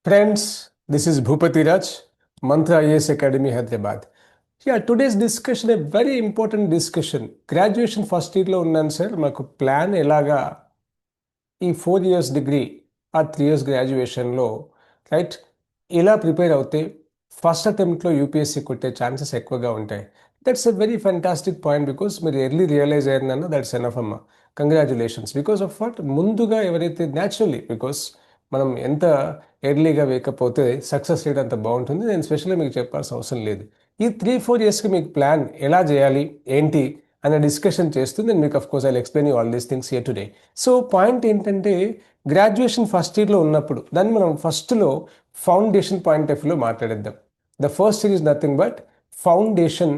Friends, this is Bhupati Raj, Mantra IAS Academy, Hyderabad. Yeah, today's discussion, a very important discussion. Graduation first year లో ఉన్నాను sir. మాకు plan ఎలాగా ఈ 4 years degree ఆ 3 years గ్రాడ్యుయేషన్లో right ఇలా prepare అవుతే first అటెంప్ట్లో UPSC కొట్టే chances ఎక్కువగా ఉంటాయి. That's a very fantastic point because మీరు ఎర్లీ రియలైజ్ అయ్యారన్న దట్స్ ఎనఫ్ అమ్మ. కంగ్రాచులేషన్స్ బికాస్ ఆఫ్ వాట్ ముందుగా ఎవరైతే న్యాచురల్లీ బికాస్ మనం ఎంత ఎర్లీగా వేయకపోతే సక్సెస్ రేట్ అంత బాగుంటుంది. నేను స్పెషల్గా మీకు చెప్పాల్సిన అవసరం లేదు. ఈ 3-4 yearsకి మీకు ప్లాన్ ఎలా చేయాలి ఏంటి అనే డిస్కషన్ చేస్తూ నేను మీకు of course I explain you all these things here today. So point ఏంటంటే గ్రాడ్యుయేషన్ ఫస్ట్ ఇయర్లో ఉన్నప్పుడు దాన్ని మనం ఫస్ట్లో ఫౌండేషన్ పాయింట్ ఆఫ్ వ్యూలో మాట్లాడేద్దాం. The first year is nothing but foundation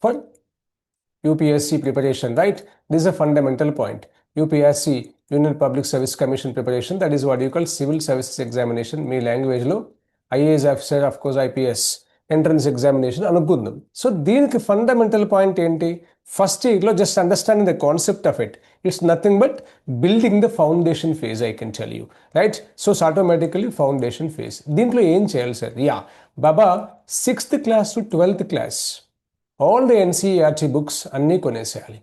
for UPSC preparation, right? This is a fundamental point. UPSC, Union Public Service Commission preparation, that is what you call civil services examination. Me language లో IAS officer, of course IPS entrance examination అనుకుందాం. So దీనికి fundamental point ఏంటి? First ఇయర్లో just understanding the concept of it. It's nothing but building the foundation phase, I can tell you, right? So automatically foundation phase. దీంట్లో ఏం చేయాలి sir? Yeah Baba 6th class to 12th class all the NCERT books అన్నీ కొనేసేయాలి.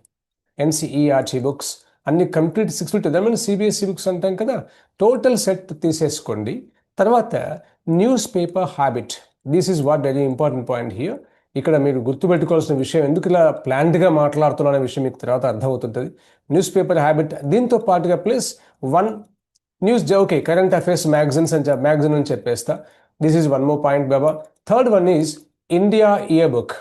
NCERT books అన్ని complete 6 to 12 CBSE books అంటాం కదా, total set తీసేసుకోండి. తర్వాత news paper habit, this is what very important point here. ఇక్కడ మీరు గుర్తుపెట్టుకోవాల్సిన విషయం, ఎందుకు ఇలా ప్లాన్డ్గా మాట్లాడుతున్నా విషయం మీకు తర్వాత అర్థమవుతుంటుంది. న్యూస్ పేపర్ హ్యాబిట్, దీంతో పాటుగా plus 1 news, okay, current affairs magazine అని చెప్పేస్తా. This is 1 more point Baba. Third one is India year book.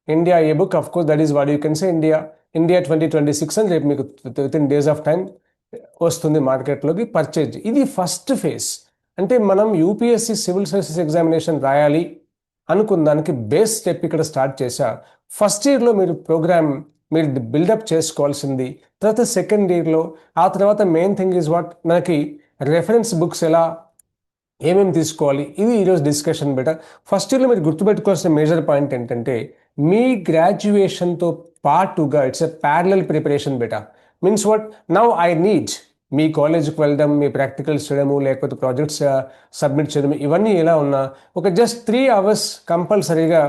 India A book, of course that is what you can say India 2026 అని రేపు మీకు within days of time వస్తుంది మార్కెట్లోకి, purchase. ఇది first phase. అంటే మనం యూపీఎస్సీ సివిల్ సర్వీసెస్ ఎగ్జామినేషన్ రాయాలి అనుకున్న దానికి బేస్ స్టెప్ ఇక్కడ స్టార్ట్ చేశా. ఫస్ట్ ఇయర్లో మీరు ప్రోగ్రామ్ మీరు బిల్డప్ చేసుకోవాల్సింది. తర్వాత సెకండ్ ఇయర్లో, ఆ తర్వాత మెయిన్ థింగ్ ఈజ్ వాట్, మనకి రెఫరెన్స్ బుక్స్ ఎలా ఏమేమి తీసుకోవాలి, ఇది ఈరోజు డిస్కషన్ బెటర్. ఫస్ట్ ఇయర్లో మీరు గుర్తుపెట్టుకోవాల్సిన మేజర్ పాయింట్ ఏంటంటే మీ గ్రాడ్యుయేషన్తో పాటుగా it's a parallel preparation better. Means what, now I need మీ కాలేజ్కి వెళ్ళడం, మీ ప్రాక్టికల్స్ చేయడము, లేకపోతే ప్రాజెక్ట్స్ సబ్మిట్ చేయడం, ఇవన్నీ ఎలా ఉన్నా ఒక జస్ట్ 3 hours కంపల్సరీగా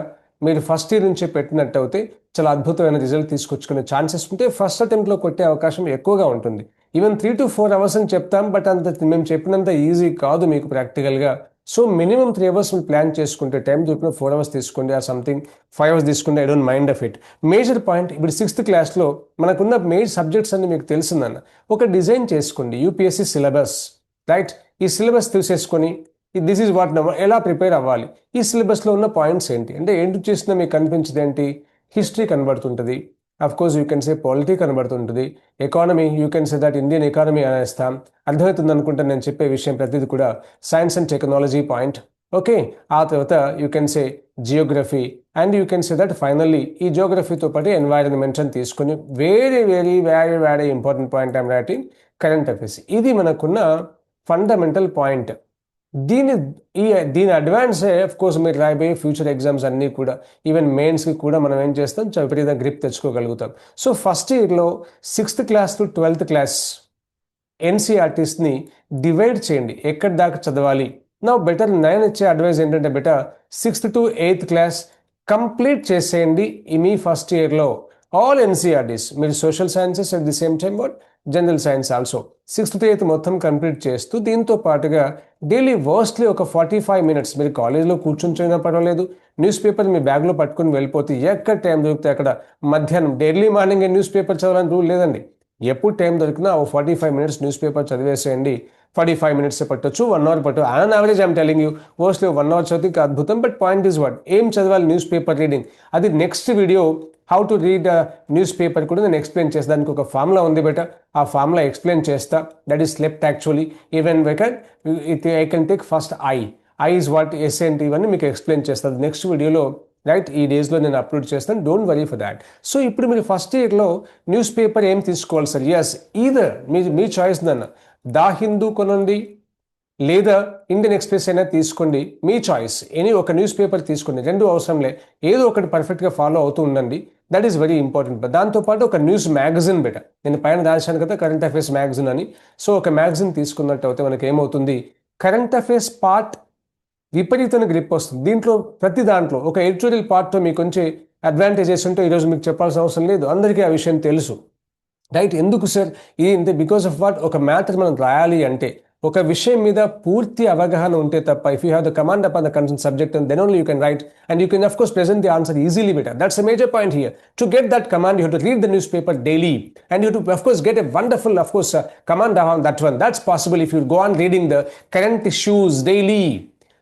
మీరు ఫస్ట్ ఇయర్ నుంచే పెట్టినట్టు అయితే చాలా అద్భుతమైన రిజల్ట్ తీసుకొచ్చుకునే ఛాన్సెస్ ఉంటే ఫస్ట్ అటెంప్ట్లో కొట్టే అవకాశం ఎక్కువగా ఉంటుంది. ఈవెన్ 3 to 4 hours అని చెప్తాం, బట్ అంత మేము చెప్పినంత ఈజీ కాదు మీకు ప్రాక్టికల్గా. సో మినిమం 3 hours మీరు ప్లాన్ చేసుకుంటే, టైం దొరికిన 4 hours తీసుకోండి, ఆ సంథింగ్ 5 hours తీసుకుంటే I don't mind of it. Major point, ఇప్పుడు 6th classలో మనకున్న మేజర్ సబ్జెక్ట్స్ అన్ని మీకు తెలుస్తుందన్న ఒక డిజైన్ చేసుకోండి. UPSC syllabus, right? ఈ సిలబస్ తీసేసుకొని దిస్ ఈజ్ వాట్ ఎలా ప్రిపేర్ అవ్వాలి, ఈ సిలబస్లో ఉన్న పాయింట్స్ ఏంటి అంటే ఏంటి చేసినా మీకు కనిపించేది ఏంటి, హిస్టరీ కనబడుతుంటుంది, of course you can say polity కనబడుతుంటుంది, economy you can say that Indian economy అనేస్తాం. అర్థమవుతుంది అనుకుంటే నేను చెప్పే విషయం ప్రతిదీ కూడా science and technology point, okay. ఆ తర్వాత you can say geography and you can say that finally ఈ జియోగ్రఫీతో పాటు ఎన్వైరన్మెంట్ అని తీసుకుని very important point I'm writing current affairs. ఇది మనకున్న ఫండమెంటల్ పాయింట్. దీని అడ్వాన్స్ ఆఫ్ కోర్స్ మీరు రాయబోయే ఫ్యూచర్ ఎగ్జామ్స్ అన్నీ కూడా, ఈవెన్ మెయిన్స్కి కూడా మనం ఏం చేస్తాం, విపరీత గ్రిప్ తెచ్చుకోగలుగుతాం. సో ఫస్ట్ ఇయర్లో 6th class to 12th class NCERTsని డివైడ్ చేయండి, ఎక్కడి దాకా చదవాలి. నా బెటర్ నేను ఇచ్చే అడ్వైస్ ఏంటంటే better 6th to 8th class complete చేసేయండి మీ ఫస్ట్ ఇయర్లో. ఆల్ NCERTs, మీరు social sciences at the same time but general science also 6th to 8th మొత్తం కంప్లీట్ చేస్తూ దీంతో పాటుగా డైలీ వర్స్ట్లీ ఒక 45 minutes మీరు కాలేజ్లో కూర్చొని చదివినా పర్వాలేదు, న్యూస్ పేపర్ మీ బ్యాగ్లో పట్టుకుని వెళ్ళిపోతే ఎక్కడ టైం దొరికితే అక్కడ మధ్యాహ్నం డైలీ మార్నింగ్ న్యూస్ పేపర్ చదవాలని రూల్ లేదండి. ఎప్పుడు టైం దొరికినా 45 minutes న్యూస్ పేపర్ చదివేసేయండి. 45 minutes పట్టొచ్చు, 1 hour పట్టు. On average I'm telling you, mostly 1 hour చదివితే అద్భుతం. బట్ పాయింట్ ఈజ్ వాట్, ఏం చదవాలి న్యూస్ పేపర్ రీడింగ్, అది next video how to read news paper కూడా నేను ఎక్స్ప్లెయిన్ చేస్తాను. దానికి ఒక ఫార్ములా ఉంది బెటర్, ఆ ఫార్ములా ఎక్స్ప్లెయిన్ చేస్తా. That is slept actually. Even I can take first I is what, SNT, ఇవన్నీ మీకు ఎక్స్ప్లెయిన్ చేస్తాను నెక్స్ట్ వీడియోలో, రైట్? ఈ డేస్లో నేను అప్లోడ్ చేస్తాను, don't worry for that. So ఇప్పుడు మీరు ఫస్ట్ ఇయర్లో న్యూస్ పేపర్ ఏం తీసుకోవాలి సార్? ఎస్, ఈదర్ మీ చాయిస్ దన్న దా హిందూ కొనండి, లేదా ఇండియన్ ఎక్స్ప్రెస్ అయినా తీసుకోండి, మీ చాయిస్. ఎనీ ఒక న్యూస్ పేపర్ తీసుకోండి, రెండు అవసరంలే, ఏదో ఒకటి పర్ఫెక్ట్గా ఫాలో అవుతూ ఉండండి. That is very important. దాంతోపాటు ఒక న్యూస్ మ్యాగజిన్ బెటర్, నేను పైన రాశాను కదా కరెంట్ అఫైర్స్ మ్యాగజిన్ అని. సో ఒక మ్యాగజిన్ తీసుకున్నట్టు అయితే మనకి ఏమవుతుంది, కరెంట్ అఫైర్స్ పార్ట్ విపరీతమైన గ్రిప్ వస్తుంది. దీంట్లో ప్రతి దాంట్లో ఒక ఎడిటోరియల్ పార్ట్తో మీకు కొంచెం అడ్వాంటేజెస్ ఉంటే ఈరోజు మీకు చెప్పాల్సిన అవసరం లేదు, అందరికీ ఆ విషయం తెలుసు. రైట్? ఎందుకు సార్ ఇది ఇంతే? Because of what? ఒక మ్యాటర్ మనం రాయాలి అంటే ఒక విషయం మీద పూర్తి అవగాహన ఉంటే తప్ప, if you have the command upon the concern subject and then only you can write and you can of course present the answer easily better. That's a major point here. To get that command you have to read the newspaper daily and you to of course get a wonderful of course command on that one. That's possible if you go on reading the current issues daily.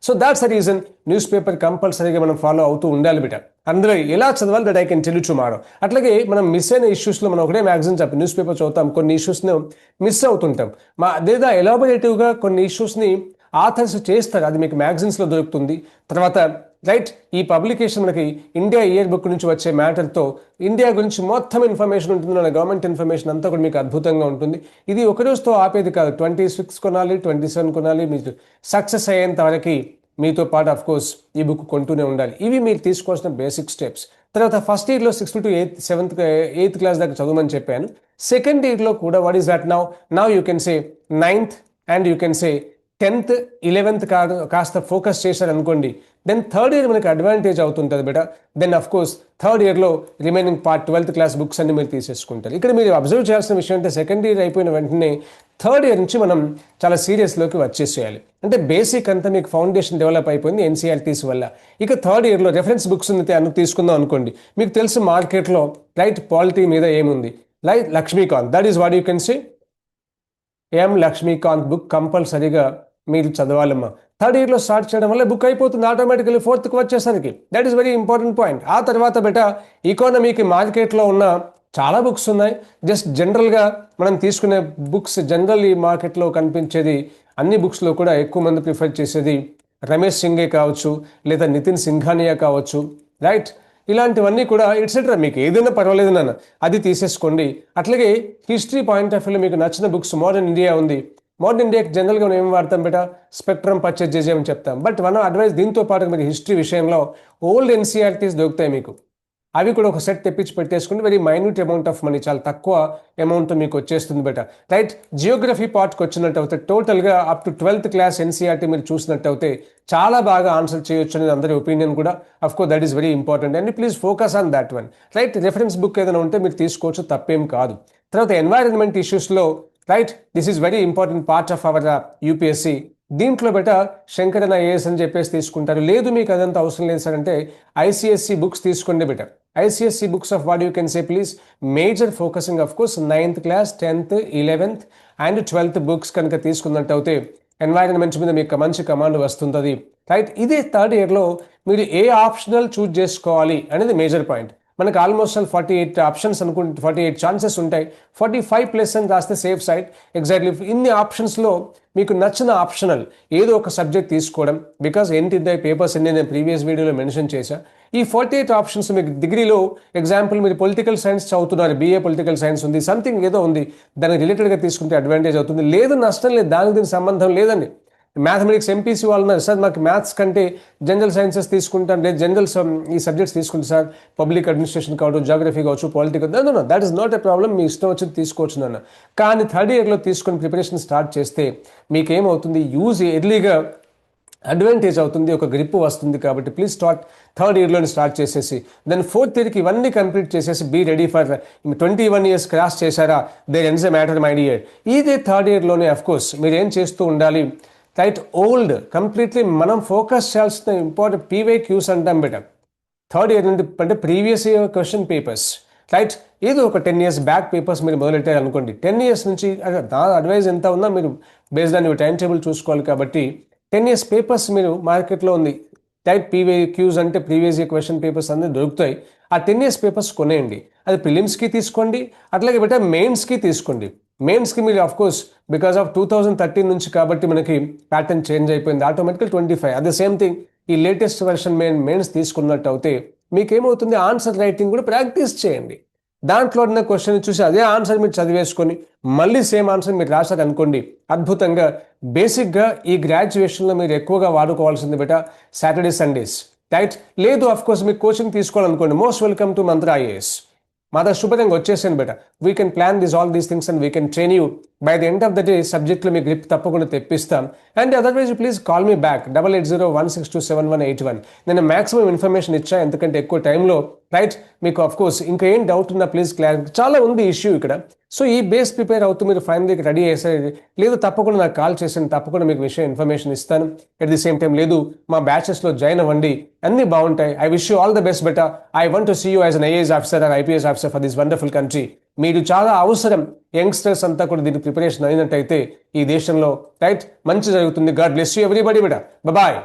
So that's the reason news paper కంపల్సరీగా మనం follow అవుతూ ఉండాలి బిడ్డ. అందులో ఎలా చదవాలి that I can tell you tomorrow. అట్లాగే మనం మిస్ అయిన ఇష్యూస్లో మనం ఒకటే మ్యాగజైన్ చెప్పి న్యూస్ పేపర్ చదువుతాం, కొన్ని ఇష్యూస్ని మిస్ అవుతుంటాం. లేదా ఎలాబొరేటివ్గా కొన్ని ఇష్యూస్ని ఆథర్స్ చేస్తారు, అది మీకు మ్యాగజైన్స్లో దొరుకుతుంది. తర్వాత రైట్, ఈ పబ్లికేషన్ మనకి ఇండియా ఇయర్ బుక్ నుంచి వచ్చే మ్యాటర్తో ఇండియా గురించి మొత్తం ఇన్ఫర్మేషన్ ఉంటుంది, మన గవర్నమెంట్ ఇన్ఫర్మేషన్ అంతా కూడా మీకు అద్భుతంగా ఉంటుంది. ఇది ఒక రోజుతో ఆపేది కాదు, 26 కొనాలి, 27 కొనాలి, మీరు సక్సెస్ అయ్యేంత వరకు మీతో పాటు అఫ్ కోర్స్ ఈ బుక్ కొంటూనే ఉండాలి. ఇవి మీరు తీసుకోవాల్సిన బేసిక్ స్టెప్స్. తర్వాత ఫస్ట్ ఇయర్లో 6th to 8th క్లాస్ దాకా చదవమని చెప్పాను. సెకండ్ ఇయర్లో కూడా what is that now you can say 9th and you can say 10th 11th కాస్త ఫోకస్ చేశారనుకోండి, దెన్ థర్డ్ ఇయర్ మనకి అడ్వాంటేజ్ అవుతుంటుంది బేటా. దెన్ అఫ్ కోర్స్ థర్డ్ ఇయర్లో remaining part 12th class books అన్ని మీరు తీసేసుకుంటారు. ఇక్కడ మీరు అబ్జర్వ్ చేయాల్సిన విషయం అంటే సెకండ్ ఇయర్ అయిపోయిన వెంటనే థర్డ్ ఇయర్ నుంచి మనం చాలా సీరియస్లోకి వచ్చేసేయాలి. అంటే బేసిక్ అంతా మీకు ఫౌండేషన్ డెవలప్ అయిపోయింది ఎన్సీఆర్టీస్ వల్ల. ఇక థర్డ్ ఇయర్లో రెఫరెన్స్ బుక్స్ తీసుకుందాం అనుకోండి, మీకు తెలుసు మార్కెట్లో రైట్ పాలిటీ మీద ఏముంది, right Laxmikanth, that is what you can say M Laxmikanth book కంపల్సరీగా మీరు చదవాలమ్మా. థర్డ్ ఇయర్లో స్టార్ట్ చేయడం వల్ల బుక్ అయిపోతుంది ఆటోమేటికలీ 4th వచ్చేసరికి. That is very important point. ఆ తర్వాత బెటా ఎకానమీకి మార్కెట్లో ఉన్న చాలా బుక్స్ ఉన్నాయి. జస్ట్ జనరల్గా మనం తీసుకునే బుక్స్ జనరల్ ఈ మార్కెట్లో కనిపించేది అన్ని బుక్స్లో కూడా ఎక్కువ మంది ప్రిఫర్ చేసేది రమేష్ సింగే కావచ్చు, లేదా నితిన్ సింఘానియా కావచ్చు, రైట్? ఇలాంటివన్నీ కూడా ఎట్సెట్రా మీకు ఏదైనా పర్వాలేదు నాన్న, అది తీసేసుకోండి. అట్లాగే హిస్టరీ పాయింట్ ఆఫ్ వ్యూలో మీకు నచ్చిన బుక్స్ మోడర్న్ ఇండియా ఉంది. మోడర్న్ ఇండియాకి జనరల్గా మనం ఏం వాడతాం బేటా, స్పెక్ట్రమ్ పర్చేజ్ చేసేయమని చెప్తాం. బట్ వన్ అడ్వైస్, దీంతో పాటు మీరు హిస్టరీ విషయంలో ఓల్డ్ ఎన్సీఆర్టీస్ దొరుకుతాయి మీకు, అవి కూడా ఒక సెట్ తెప్పించి పెట్టేసుకుంటే very minute amount of money, చాలా తక్కువ అమౌంట్ మీకు వచ్చేస్తుంది బేటా. రైట్, జియోగ్రఫీ పార్ట్కి వచ్చినట్టు అయితే టోటల్గా up to 12th class NCERT మీరు చూసినట్టు అయితే చాలా బాగా ఆన్సర్ చేయొచ్చు అనేది అందరి ఒపీనియన్ కూడా. Of course that is very important and please focus on that one. Right, reference book ఏదైనా ఉంటే మీరు తీసుకోవచ్చు, తప్పేం కాదు. తర్వాత ఎన్వైరన్మెంట్ ఇష్యూస్లో right, this is very important part of our UPSC. దీంట్లో బెట శంకరన్ ఐఏఎస్ అని చెప్పేసి తీసుకుంటారు. లేదు మీకు అదంతా అవసరం లేదు సార్ అంటే ఐసిఎస్సి బుక్స్ తీసుకోండి better. ICSC books of what you can say please major focusing of course 9th class, 10th, 11th and 12th books కనుక తీసుకున్నట్టు అయితే ఎన్వైరన్మెంట్స్ మీద మీకు మంచి కమాండ్ వస్తుంది. రైట్, ఇదే థర్డ్ ఇయర్లో మీరు ఏ ఆప్షనల్ చూజ్ చేసుకోవాలి అనేది మేజర్ పాయింట్. మనకు ఆల్మోస్ట్ 48 ఆప్షన్స్ అనుకుంటే 48 ఛాన్సెస్ ఉంటాయి. 45+ అని రాస్తే సేఫ్ సైడ్. ఎగ్జాక్ట్లీ ఇన్ని ఆప్షన్స్లో మీకు నచ్చిన ఆప్షనల్ ఏదో ఒక సబ్జెక్ట్ తీసుకోవడం. బికాస్ ఏంటిద్దాయి పేపర్స్ అన్ని నేను ప్రీవియస్ వీడియోలో మెన్షన్ చేశా. ఈ 48 ఆప్షన్స్ మీకు డిగ్రీలో ఎగ్జాంపుల్ మీరు పొలిటికల్ సైన్స్ చదువుతున్నారు, BA పొలిటికల్ సైన్స్ ఉంది, సంథింగ్ ఏదో ఉంది, దానికి రిలేటెడ్గా తీసుకుంటే అడ్వాంటేజ్ అవుతుంది. లేదు నష్టం లేదు, దానికి దీనికి సంబంధం లేదండి. మ్యాథమెటిక్స్ ఎంపీసీ వాళ్ళు సార్ మాకు మ్యాథ్స్ కంటే జనరల్ సైన్సెస్ తీసుకుంటాను, లేదు జనరల్ ఈ సబ్జెక్ట్స్ తీసుకుంటే సార్ పబ్లిక్ అడ్మినిస్ట్రేషన్ కావచ్చు, జాగ్రఫీ కావచ్చు, political, no that is not a problem, మీ ఇష్టం వచ్చి తీసుకోవచ్చు నాన్న. కానీ థర్డ్ ఇయర్లో తీసుకొని ప్రిపరేషన్ స్టార్ట్ చేస్తే మీకేమవుతుంది, యూజ్ ఎర్లీగా అడ్వాంటేజ్ అవుతుంది, ఒక గ్రిప్ వస్తుంది. కాబట్టి ప్లీజ్ స్టార్ట్ థర్డ్ ఇయర్లోనే స్టార్ట్ చేసేసి దెన్ 4th ఇయర్కి ఇవన్నీ కంప్లీట్ చేసేసి be ready for 21 years cross చేశారా, there ends a matter my dear. ఇదే థర్డ్ ఇయర్లోనే అఫ్ కోర్స్ మీరు ఏం చేస్తూ ఉండాలి, రైట్, ఓల్డ్ కంప్లీట్లీ మనం ఫోకస్ చేయాల్సిన ఇంపార్టెంట్ PYQs అంటాం బెటర్. థర్డ్ ఇయర్ నుండి అంటే previous year question papers, right, ఏదో ఒక 10 years బ్యాక్ పేపర్స్ మీరు మొదలెట్టారు అనుకోండి. 10 years నుంచి నా అడ్వైజ్ ఎంత ఉన్నా మీరు బేస్డ్ ఆన్ టైం టేబుల్ చూసుకోవాలి. కాబట్టి 10 years పేపర్స్ మీరు మార్కెట్లో ఉంది, రైట్, PYQs అంటే ప్రీవియస్ ఇయర్ క్వశ్చన్ పేపర్స్ అన్నీ దొరుకుతాయి. ఆ 10 years పేపర్స్ కొనేయండి. అది ప్రిలిమ్స్కి తీసుకోండి, అట్లాగే బెటర్ మెయిన్స్కి తీసుకోండి. మెయిన్స్కి మీరు ఆఫ్ కోర్స్ బికాస్ ఆఫ్ 2013 నుంచి కాబట్టి మనకి ప్యాటర్న్ చేంజ్ అయిపోయింది, ఆటోమేటికల్ 25. అదే సేమ్ థింగ్ ఈ లేటెస్ట్ వర్షన్ మెయిన్స్ తీసుకున్నట్టు అయితే మీకేమవుతుంది, ఆన్సర్ రైటింగ్ కూడా ప్రాక్టీస్ చేయండి. దాంట్లో ఉన్న క్వశ్చన్ చూసి అదే ఆన్సర్ మీరు చదివేసుకొని మళ్ళీ సేమ్ ఆన్సర్ మీరు రాశారు అనుకోండి, అద్భుతంగా. బేసిక్గా ఈ గ్రాడ్యుయేషన్లో మీరు ఎక్కువగా వాడుకోవాల్సింది బెట సాటర్డే సండేస్, రైట్. లేదు అఫ్ కోర్స్ మీకు కోచింగ్ తీసుకోవాలనుకోండి, most welcome to Mantra IAS. మాదా శుభ్రంగా వచ్చేసాను బేట. We can plan all these things and we can train you. By the end of the day సబ్జెక్ట్లో మీ గ్రిప్ తప్పకుండా తెప్పిస్తాం. And otherwise please call me back 8801627181. నేను మాక్సిమం ఇన్ఫర్మేషన్ ఇచ్చా, ఎందుకంటే ఎక్కువ టైంలో రైట్ మీకు ఆఫ్ కోర్స్ ఇంకా ఏం డౌట్ ఉన్నా ప్లీజ్ క్లారిఫై. చాలా ఉంది ఇష్యూ ఇక్కడ. సో ఈ బేస్ ప్రిపేర్ అవుతూ మీరు ఫైనల్గా రెడీ చేసేది లేదు, తప్పకుండా నాకు కాల్ చేసాను, తప్పకుండా మీకు విషయం ఇన్ఫర్మేషన్ ఇస్తాను. ఎట్ ది సేమ్ టైం లేదు మా బ్యాచెస్లో జాయిన్ అవ్వండి, అన్నీ బాగుంటాయి. I wish you all the best better. I want to see you as an IAS officer or IPS officer for this wonderful country. మీరు చాలా అవసరం. యంగ్స్టర్స్ అంతా కూడా దీనికి ప్రిపరేషన్ అయినట్టయితే ఈ దేశంలో రైట్ మంచి జరుగుతుంది. God bless you everybody better. Bye.